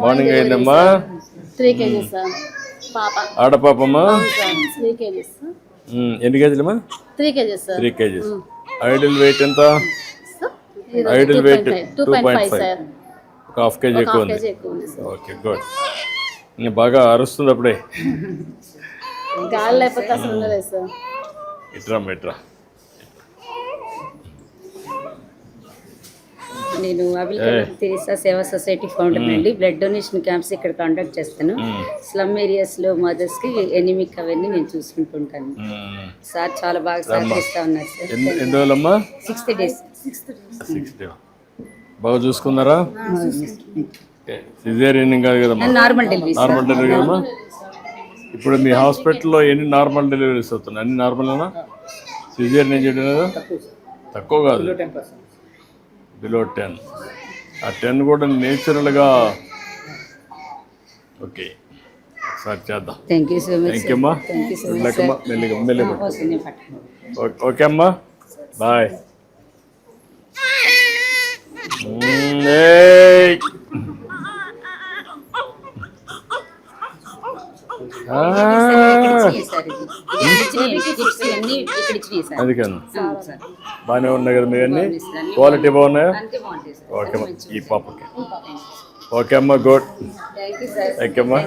Morning అయిందమ్మా. 3 kgs sir. పాప ఆడపాపమ్మా. 3 kgs sir. ఎన్ని కేజీలమ్మా? 3 kgs sir. 3 kgs. Ideal weight ఎంత? Ideal weight 2.5 sir. ఒక హాఫ్ కేజీ ఎక్కువ ఉంది. Okay good. ఇంకా బాగా అరుస్తుంది అప్పుడే. గాలి లేకపోతే అసలు ఉండలేదు సార్. ఇట్రా నేను అబిల్ తెరీసా సేవా సొసైటీ ఫౌండర్ అండి. బ్లడ్ డొనేషన్ క్యాంప్స్ ఇక్కడ కండక్ట్ చేస్తాను. స్లమ్ ఏరియాస్లో మదర్స్కి ఎనిమిక్ అవన్నీ నేను చూసుకుంటుంటాను. సార్ చాలా బాగా సహకరిస్తా ఉన్నారు సార్. ఎన్ని రోజులమ్మా? 60 days. 60 బాగా చూసుకున్నారా? సిజేరియన్ కాదు కదమ్మా, నార్మల్ డెలివరీ. నార్మల్ డెలివరీ కదమ్మా. ఇప్పుడు మీ హాస్పిటల్లో ఎన్ని నార్మల్ డెలివరీస్ అవుతున్నాయి? అన్ని నార్మల్నా? సిజేరియన్ ఏం చేయడం లేదా? తక్కువ కాదు, బిలో 10. ఆ 10 కూడా నేచురల్గా. ఓకే సార్ చేద్దాం. Thank you so much. Thank you అమ్మా. మెల్లకమ్మా, మెల్లిగా. ఓకే అమ్మా, బాయ్. అది కాదు, బాగానే ఉన్నాయి కదా మీ అన్నీ? క్వాలిటీ బాగున్నాయా? ఓకే అమ్మా, ఈ పాపకి. ఓకే అమ్మా, గుడ్. థ్యాంక్ యూ అమ్మా.